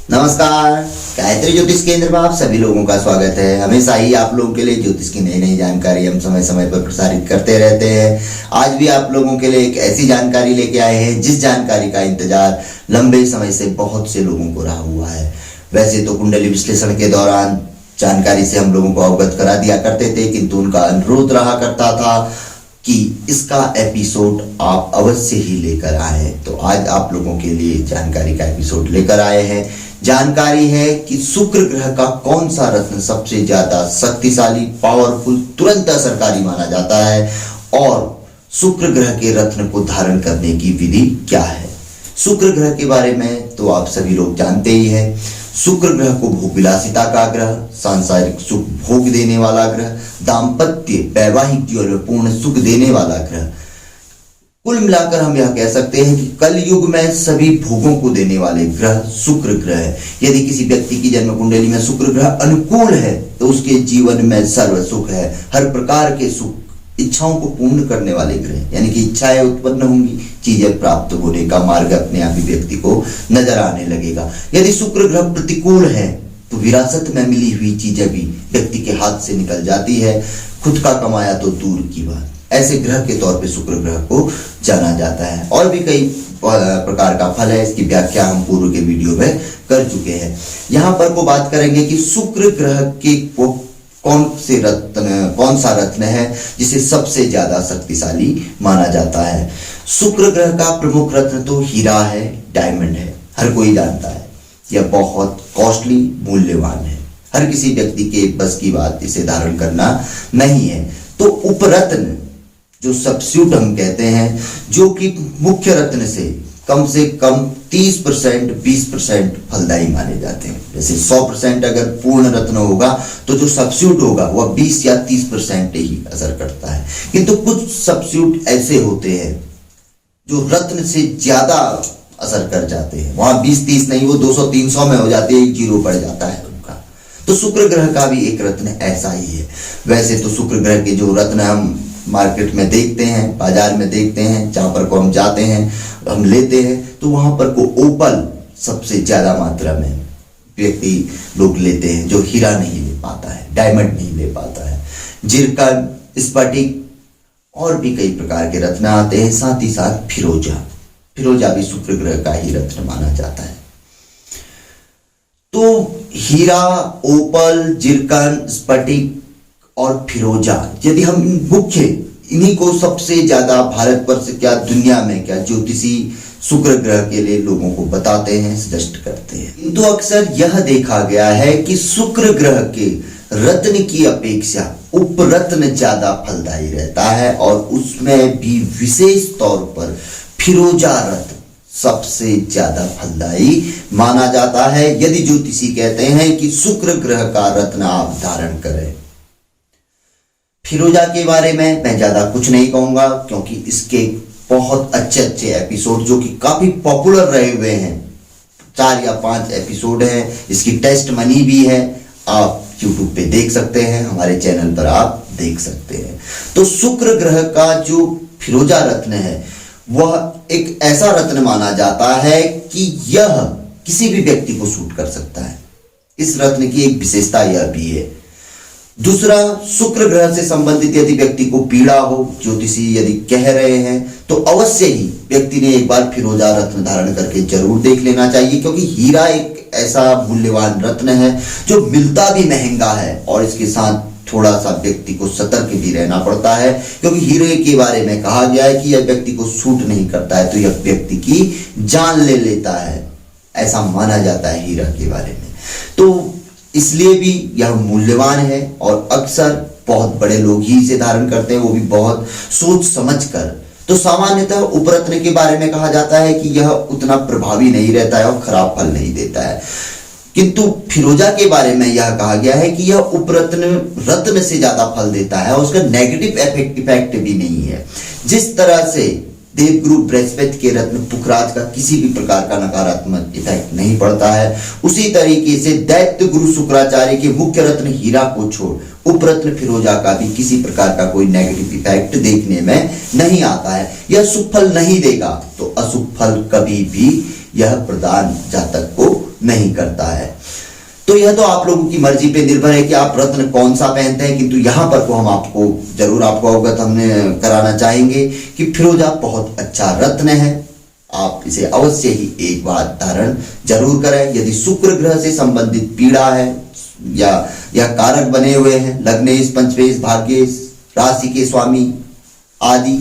नमस्कार। गायत्री ज्योतिष केंद्र में आप सभी लोगों का स्वागत है। हमेशा ही आप लोगों के लिए ज्योतिष की नई नई जानकारी हम समय समय पर प्रसारित करते रहते हैं। आज भी आप लोगों के लिए एक ऐसी जानकारी लेके आए हैं जिस जानकारी का इंतजार लंबे समय से बहुत से लोगों को रहा हुआ है। वैसे तो कुंडली विश्लेषण के दौरान जानकारी से हम लोगों को अवगत करा दिया करते थे, किंतु उनका अनुरोध रहा करता था कि इसका एपिसोड आप अवश्य ही लेकर आए। तो आज आप लोगों के लिए जानकारी का एपिसोड लेकर आए हैं। जानकारी है कि शुक्र ग्रह का कौन सा रत्न सबसे ज्यादा शक्तिशाली, पावरफुल, तुरंत असरकारी माना जाता है और शुक्र ग्रह के रत्न को धारण करने की विधि क्या है। शुक्र ग्रह के बारे में तो आप सभी लोग जानते ही हैं। शुक्र ग्रह को भोग विलासिता का ग्रह, सांसारिक सुख भोग देने वाला ग्रह, दाम्पत्य वैवाहिक जीवन में पूर्ण सुख देने वाला ग्रह, कुल मिलाकर हम यह कह सकते हैं कि कलयुग में सभी भोगों को देने वाले ग्रह शुक्र ग्रह है। यदि किसी व्यक्ति की जन्म कुंडली में शुक्र ग्रह अनुकूल है तो उसके जीवन में सर्व सुख है, हर प्रकार के सुख, इच्छाओं को पूर्ण करने वाले ग्रह, यानी कि इच्छाएं उत्पन्न होंगी, चीजें प्राप्त होने का मार्ग अपने आप ही व्यक्ति को नजर आने लगेगा। यदि शुक्र ग्रह प्रतिकूल है तो विरासत में मिली हुई चीजें भी व्यक्ति के हाथ से निकल जाती है, खुद का कमाया तो दूर की बात। ऐसे ग्रह के तौर पे शुक्र ग्रह को जाना जाता है। और भी कई प्रकार का फल है, इसकी व्याख्या हम पूर्व के वीडियो में कर चुके हैं। यहाँ पर को बात करेंगे कि शुक्र ग्रह के कौन सा रत्न है जिसे सबसे ज्यादा शक्तिशाली माना जाता है। शुक्र ग्रह का प्रमुख रत्न तो हीरा है, डायमंड है। हर कोई जानता है यह बहुत कॉस्टली, मूल्यवान है। हर किसी व्यक्ति के बस की बात इसे धारण करना नहीं है। तो उपरत्न जो सब्स्टिट्यूट हम कहते हैं, जो कि मुख्य रत्न से कम 30% 20% फलदायी माने जाते हैं। जैसे 100% अगर पूर्ण रत्न होगा तो जो सब्स्टिट्यूट होगा वह 20 या 30% ही असर करता है। किंतु कुछ सब्स्टिट्यूट ऐसे होते हैं जो रत्न से ज्यादा असर कर जाते हैं। वहां 20-30 नहीं, वो 200-300 में हो जाते हैं, एक जीरो पड़ जाता है उनका। तो शुक्र ग्रह का भी एक रत्न ऐसा ही है। वैसे तो शुक्र ग्रह के जो रत्न हम मार्केट में देखते हैं, बाजार में देखते हैं, जहां पर को हम जाते हैं, हम लेते हैं, तो वहां पर को ओपल सबसे ज्यादा मात्रा में व्यक्ति लोग लेते हैं, जो हीरा नहीं ले पाता है, डायमंड नहीं ले पाता है। जिरकन, स्फटिक और भी कई प्रकार के रत्न आते हैं। साथ ही साथ फिरोजा भी शुक्र ग्रह का ही रत्न माना जाता है। तो हीरा, ओपल, जिरकन, स्फटिक और फिरोजा, यदि हम मुख्य इन्हीं को सबसे ज्यादा भारतवर्ष क्या दुनिया में क्या ज्योतिषी शुक्र ग्रह के लिए लोगों को बताते हैं, सजेस्ट करते हैं। किंतु अक्सर यह देखा गया है कि शुक्र ग्रह के रत्न की अपेक्षा उपरत्न ज्यादा फलदायी रहता है और उसमें भी विशेष तौर पर फिरोजा रत्न सबसे ज्यादा फलदायी माना जाता है। यदि ज्योतिषी कहते हैं कि शुक्र ग्रह का रत्न आप धारण करें। फिरोजा के बारे में मैं ज्यादा कुछ नहीं कहूंगा, क्योंकि इसके बहुत अच्छे एपिसोड जो कि काफी पॉपुलर रहे हुए हैं, 4 या 5 एपिसोड हैं। इसकी टेस्ट मनी भी है, आप YouTube पे देख सकते हैं, हमारे चैनल पर आप देख सकते हैं। तो शुक्र ग्रह का जो फिरोजा रत्न है वह एक ऐसा रत्न माना जाता है कि यह किसी भी व्यक्ति को सूट कर सकता है। इस रत्न की एक विशेषता यह भी है। दूसरा, शुक्र ग्रह से संबंधित यदि व्यक्ति को पीड़ा हो, ज्योतिषी यदि कह रहे हैं, तो अवश्य ही व्यक्ति ने एक बार फिरोजा रत्न धारण करके जरूर देख लेना चाहिए, क्योंकि हीरा एक ऐसा मूल्यवान रत्न है जो मिलता भी महंगा है और इसके साथ थोड़ा सा व्यक्ति को सतर्क भी रहना पड़ता है, क्योंकि हीरे के बारे में कहा गया है कि यह व्यक्ति को सूट नहीं करता है तो यह व्यक्ति की जान ले लेता है, ऐसा माना जाता है हीरा के बारे में। तो इसलिए भी यह मूल्यवान है और अक्सर बहुत बड़े लोग ही इसे धारण करते हैं, वो भी बहुत सोच समझ कर। तो सामान्यतः उपरत्न के बारे में कहा जाता है कि यह उतना प्रभावी नहीं रहता है और खराब फल नहीं देता है। किंतु फिरोजा के बारे में यह कहा गया है कि यह रत्न से ज्यादा फल देता है और उसका नेगेटिव इफेक्ट भी नहीं है। जिस तरह से देवगुरु बृहस्पति के रत्न पुखराज का किसी भी प्रकार का नकारात्मक इफेक्ट नहीं पड़ता है, उसी तरीके से दैत्य गुरु शुक्राचार्य के मुख्य रत्न हीरा को छोड़ उपरत्न फिरोजा का भी किसी प्रकार का कोई नेगेटिव इफेक्ट देखने में नहीं आता है। यह शुभ फल नहीं देगा तो अशुभ फल कभी भी यह प्रदान जातक को नहीं करता है। तो यह तो आप लोगों की मर्जी पे निर्भर है कि आप रत्न कौन सा पहनते हैं, किंतु यहाँ पर को हम आपको जरूर आपको अवगत हमने कराना चाहेंगे कि फिरोजा बहुत अच्छा रत्न है। आप इसे अवश्य ही एक बार धारण जरूर करें। यदि शुक्र ग्रह से संबंधित पीड़ा है या कारक बने हुए हैं, लग्नेश, पंचमेश, भाग्येश, राशि के स्वामी आदि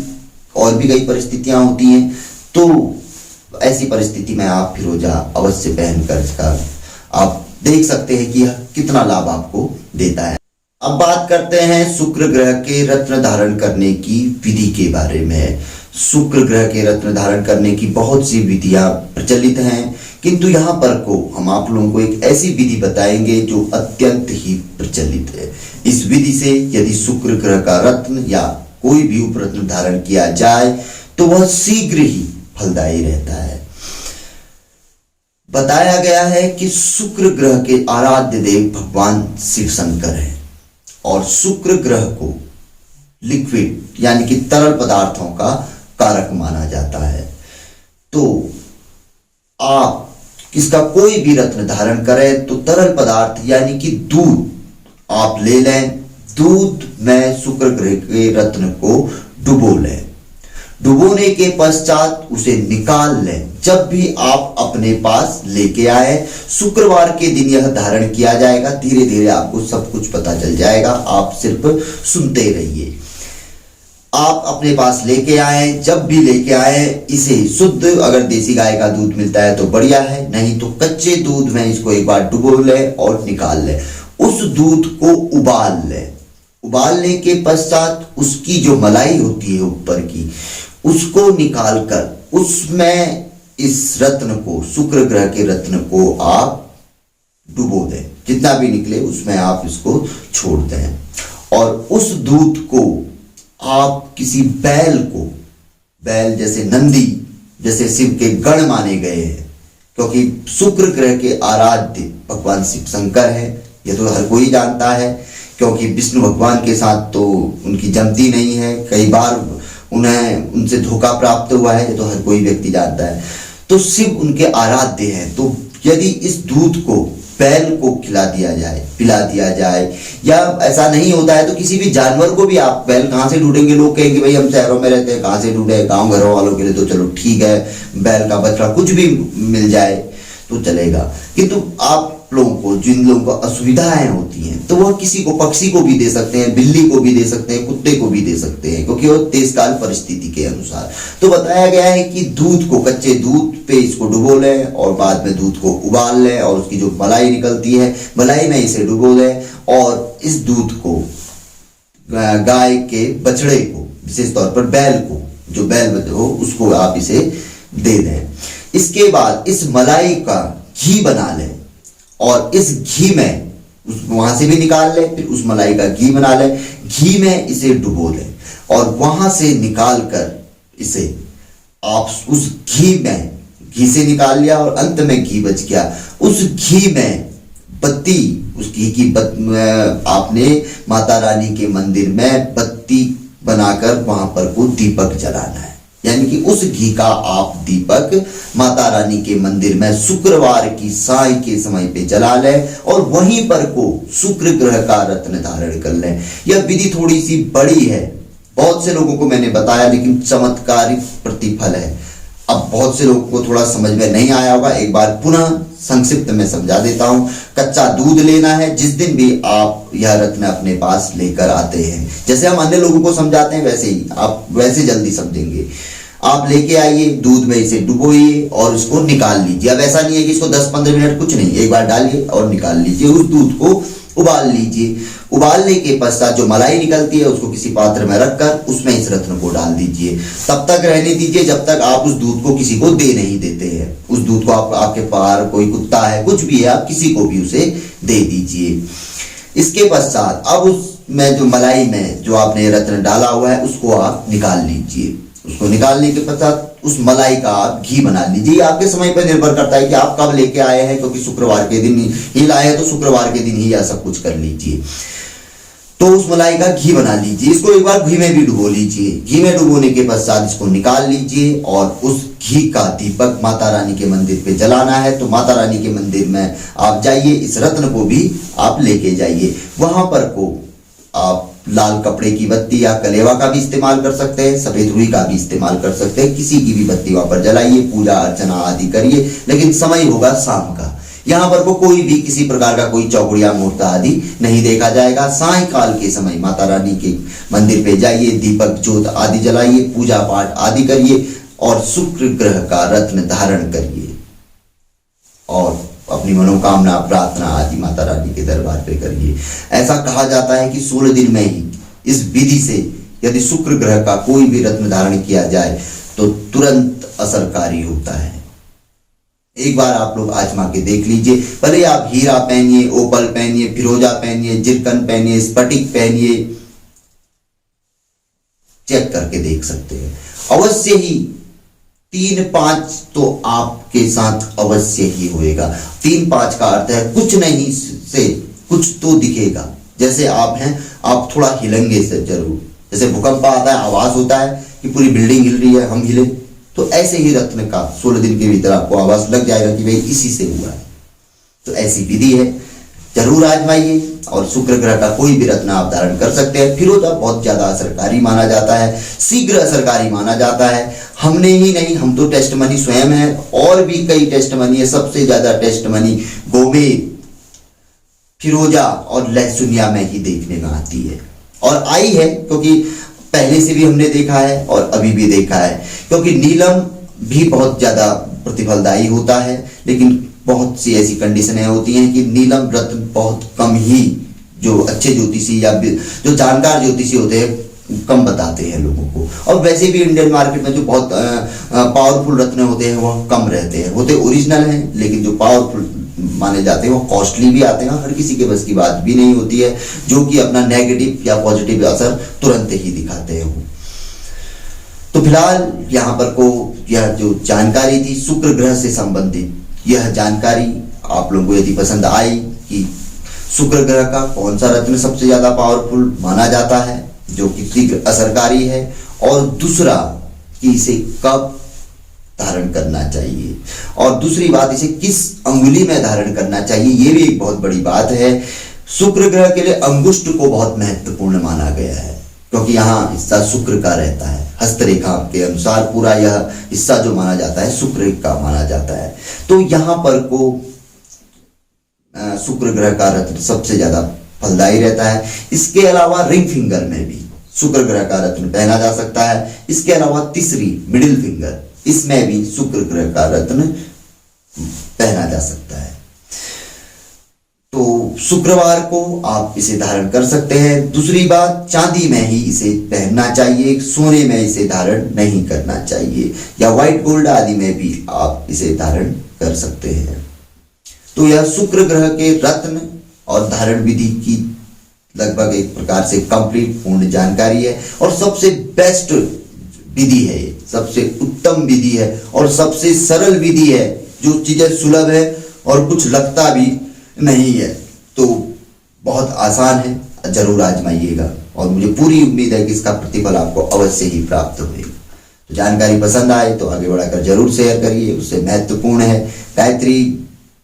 और भी कई परिस्थितियां होती हैं, तो ऐसी परिस्थिति में आप फिरोजा अवश्य पहनकर आप देख सकते हैं कि यह कितना लाभ आपको देता है। अब बात करते हैं शुक्र ग्रह के रत्न धारण करने की विधि के बारे में। शुक्र ग्रह के रत्न धारण करने की बहुत सी विधियां प्रचलित हैं, किंतु यहाँ पर को हम आप लोगों को एक ऐसी विधि बताएंगे जो अत्यंत ही प्रचलित है। इस विधि से यदि शुक्र ग्रह का रत्न या कोई भी उपरत्न धारण किया जाए तो वह शीघ्र ही फलदायी रहता है। बताया गया है कि शुक्र ग्रह के आराध्य देव भगवान शिव शंकर हैं और शुक्र ग्रह को लिक्विड यानी कि तरल पदार्थों का कारक माना जाता है। तो आप इसका कोई भी रत्न धारण करें तो तरल पदार्थ यानी कि दूध आप ले लें। दूध में शुक्र ग्रह के रत्न को डुबो लें। डुबोने के पश्चात उसे निकाल लें। जब भी आप अपने पास लेके आए, शुक्रवार के दिन यह धारण किया जाएगा। धीरे धीरे आपको सब कुछ पता चल जाएगा, आप सिर्फ सुनते रहिए। आप अपने पास लेके आए, जब भी लेके आए इसे शुद्ध, अगर देसी गाय का दूध मिलता है तो बढ़िया है, नहीं तो कच्चे दूध में इसको एक बार डुबो ले और निकाल ले। उस दूध को उबाल ले। उबालने के पश्चात उसकी जो मलाई होती है ऊपर की, उसको निकालकर उसमें इस रत्न को, शुक्र ग्रह के रत्न को आप डुबो दें। जितना भी निकले उसमें आप इसको छोड़ दें और उस दूध को आप किसी बैल को, बैल जैसे नंदी, जैसे शिव के गण माने गए हैं, क्योंकि शुक्र ग्रह के आराध्य भगवान शिव शंकर है, ये तो हर कोई जानता है, क्योंकि विष्णु भगवान के साथ तो उनकी जमती नहीं है। कई बार उन्हें उनसे धोखा प्राप्त हुआ है, ये तो हर कोई व्यक्ति जानता है। तो शिव उनके आराध्य हैं। तो यदि इस दूध को बैल को खिला दिया जाए, पिला दिया जाए, या ऐसा नहीं होता है तो किसी भी जानवर को भी आप, बैल कहाँ से ढूंढेंगे, लोग कहेंगे भाई हम शहरों में रहते हैं कहाँ से ढूंढे, गांव घरों वालों के लिए तो चलो ठीक है, बैल का बछड़ा कुछ भी मिल जाए तो चलेगा। किंतु आप लोगों को, जिन लोगों को असुविधाएं होती हैं, तो वह किसी को, पक्षी को भी दे सकते हैं, बिल्ली को भी दे सकते हैं, कुत्ते को भी दे सकते हैं, क्योंकि वो देशकाल परिस्थिति के अनुसार। तो बताया गया है कि दूध को, कच्चे दूध पे इसको डुबो लें और बाद में दूध को उबाल लें और उसकी जो मलाई निकलती है, मलाई में इसे डुबो लें और इस दूध को गाय के बछड़े को, विशेष तौर पर बैल को, जो बैल हो उसको आप इसे दे दें। इसके बाद इस मलाई का घी बना लें और इस घी में वहां से भी निकाल ले, फिर उस मलाई का घी बना ले, घी में इसे डुबो ले और वहां से निकाल कर इसे आप उस घी में, घी से निकाल लिया और अंत में घी बच गया, उस घी में बत्ती, उस घी की आपने माता रानी के मंदिर में बत्ती बनाकर वहां पर को दीपक जलाना है। यानी कि उस घी का आप दीपक माता रानी के मंदिर में शुक्रवार की साय के समय पे जला लें और वहीं पर को शुक्र ग्रह का रत्न धारण कर लें। यह विधि थोड़ी सी बड़ी है, बहुत से लोगों को मैंने बताया, लेकिन चमत्कारिक प्रतिफल है। अब बहुत से लोगों को थोड़ा समझ में नहीं आया होगा, एक बार पुनः संक्षिप्त में समझा देता हूं। कच्चा दूध लेना है, जिस दिन भी आप यह रत्न अपने पास लेकर आते हैं, जैसे हम अन्य लोगों को समझाते हैं वैसे ही आप वैसे जल्दी समझेंगे। आप लेके आइए, दूध में इसे डुबोइए और उसको निकाल लीजिए। अब ऐसा नहीं है कि इसको 10-15 मिनट, कुछ नहीं, एक बार डालिए और निकाल लीजिए। उस दूध को उबाल लीजिए। उबालने के पश्चात जो मलाई निकलती है उसको किसी पात्र में रखकर उसमें इस रत्न को डाल दीजिए। तब तक रहने दीजिए जब तक आप उस दूध को किसी को दे नहीं देते हैं। उस दूध को आपके पार कोई कुत्ता है, कुछ भी है, आप किसी को भी उसे दे दीजिए। इसके पश्चात अब उसमें जो मलाई में जो आपने रत्न डाला हुआ है उसको आप निकाल लीजिए। उसको निकालने के पश्चात उस मलाई का आप घी बना लीजिए। आपके समय पर निर्भर करता है कि आप कब लेके आए हैं, क्योंकि शुक्रवार के दिन ही लाए हैं तो शुक्रवार के दिन ही यह सब कुछ कर लीजिए। तो उस मलाई का घी बना लीजिए। इसको एक बार घी में भी डुबो लीजिए। घी में डुबोने के पश्चात इसको निकाल लीजिए और उस घी का दीपक माता रानी के मंदिर पे जलाना है। तो माता रानी के मंदिर में आप जाइए, इस रत्न को भी आप लेके जाइए। वहां पर को आप लाल कपड़े की बत्ती या कलेवा का भी इस्तेमाल कर सकते हैं, सफेद रुई का भी इस्तेमाल कर सकते हैं। किसी की भी बत्ती वहां पर जलाइए, पूजा अर्चना आदि करिए, लेकिन समय होगा शाम का। यहाँ पर को कोई भी किसी प्रकार का कोई चौगड़िया मुहूर्त आदि नहीं देखा जाएगा। सायंकाल के समय माता रानी के मंदिर पे जाइए, दीपक ज्योत आदि जलाइए, पूजा पाठ आदि करिए और शुक्र ग्रह का रत्न धारण करिए और अपनी मनोकामना प्रार्थना आदि माता रानी के दरबार पे करिए। ऐसा कहा जाता है कि 16 दिन में ही इस विधि से यदि शुक्र ग्रह का कोई भी रत्न धारण किया जाए तो तुरंत असरकारी होता है। एक बार आप लोग आजमा के देख लीजिए। भले आप हीरा पहनिए, ओपल पहनिए, फिरोजा पहनिए, जिरकन पहनिए, स्फटिक पहनिए, चेक करके देख सकते हैं। अवश्य ही 3-5 तो आपके साथ अवश्य ही होएगा। 3-5 का अर्थ है कुछ नहीं से कुछ तो दिखेगा। जैसे आप हैं, आप थोड़ा हिलेंगे से जरूर। जैसे भूकंप आता है, आवाज होता है कि पूरी बिल्डिंग हिल रही है, हम हिले, तो ऐसे ही रत्न का 16 दिन के भीतर आपको आवाज लग जाएगा कि भाई इसी से हुआ है। तो ऐसी विधि है, जरूर आजमाइए और शुक्र ग्रह का कोई भी रत्न आप धारण कर सकते हैं। फिरोजा बहुत ज्यादा असरकारी माना जाता है, शीघ्र असरकारी माना जाता है। हमने ही नहीं, हम तो टेस्ट मनी स्वयं है, और भी कई टेस्ट मनी है। सबसे ज्यादा टेस्ट मनी गोमेद, फिरोजा और लहसुनिया में ही देखने में आती है और आई है, क्योंकि पहले से भी हमने देखा है और अभी भी देखा है। क्योंकि नीलम भी बहुत ज्यादा प्रतिफलदायी होता है, लेकिन बहुत सी ऐसी कंडीशनें होती हैं कि नीलम रत्न बहुत कम ही जो अच्छे ज्योतिषी या जो जानकार ज्योतिषी होते हैं कम बताते हैं लोगों को। और वैसे भी इंडियन मार्केट में जो बहुत पावरफुल रत्न होते हैं वह कम रहते हैं, होते ओरिजिनल हैं, लेकिन जो पावरफुल माने जाते हैं वो कॉस्टली भी आते हैं। हर किसी के बस की बात भी नहीं होती है, जो कि अपना नेगेटिव या पॉजिटिव असर तुरंत ही दिखाते हैं वो। तो फिलहाल यहाँ पर को यह जो जानकारी थी शुक्र ग्रह से संबंधित, यह जानकारी आप लोगों को यदि पसंद आई कि शुक्र ग्रह का कौन सा रत्न सबसे ज्यादा पावरफुल माना जाता है, जो कि शीघ्र असरकारी है, और दूसरा कि इसे कब धारण करना चाहिए, और दूसरी बात इसे किस अंगुली में धारण करना चाहिए, ये भी एक बहुत बड़ी बात है। शुक्र ग्रह के लिए अंगुष्ठ को बहुत महत्वपूर्ण माना गया है, क्योंकि यहाँ हिस्सा शुक्र का रहता है। हस्तरेखा के अनुसार पूरा यह हिस्सा जो माना जाता है शुक्र का माना जाता है। तो यहाँ पर को शुक्र ग्रह का रत्न सबसे ज्यादा फलदायी रहता है। इसके अलावा रिंग फिंगर में भी शुक्र ग्रह का रत्न पहना जा सकता है। इसके अलावा तीसरी मिडिल फिंगर, इसमें भी शुक्र ग्रह का रत्न पहना जा सकता है। तो शुक्रवार को आप इसे धारण कर सकते हैं। दूसरी बात, चांदी में ही इसे पहनना चाहिए, सोने में इसे धारण नहीं करना चाहिए, या व्हाइट गोल्ड आदि में भी आप इसे धारण कर सकते हैं। तो यह शुक्र ग्रह के रत्न और धारण विधि की लगभग एक प्रकार से कंप्लीट पूर्ण जानकारी है, और सबसे बेस्ट विधि है, सबसे उत्तम विधि है और सबसे सरल विधि है। जो चीजें सुलभ है और कुछ लगता भी नहीं है, तो बहुत आसान है, जरूर आजमाइएगा और मुझे पूरी उम्मीद है कि इसका प्रतिफल आपको अवश्य ही प्राप्त होगा। तो जानकारी पसंद आए तो आगे बढ़ाकर जरूर शेयर करिए, उससे महत्वपूर्ण है गायत्री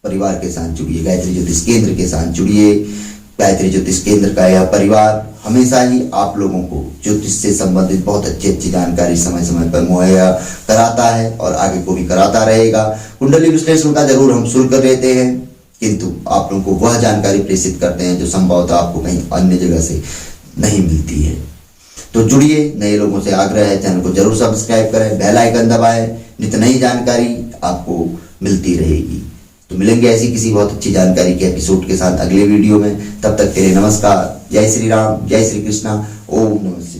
परिवार के साथ जुड़िए, गायत्री ज्योतिष केंद्र के साथ जुड़िए। गायत्री ज्योतिष केंद्र का यह परिवार हमेशा ही आप लोगों को ज्योतिष से संबंधित बहुत अच्छी जानकारी समय समय पर मुहैया कराता है और आगे को भी कराता रहेगा। कुंडली विश्लेषण का जरूर हम शुल्क लेते हैं, किंतु आप लोगों को वह जानकारी प्रेषित करते हैं जो संभवतः आपको कहीं अन्य जगह से नहीं मिलती है। तो जुड़िए, नए लोगों से आग्रह है चैनल को जरूर सब्सक्राइब करें, बेल आइकन दबाएं, नित्य नई जानकारी आपको मिलती रहेगी। तो मिलेंगे ऐसी किसी बहुत अच्छी जानकारी के एपिसोड के साथ अगले वीडियो में। तब तक के लिए नमस्कार, जय श्री राम, जय श्री कृष्णा, ओम नमः।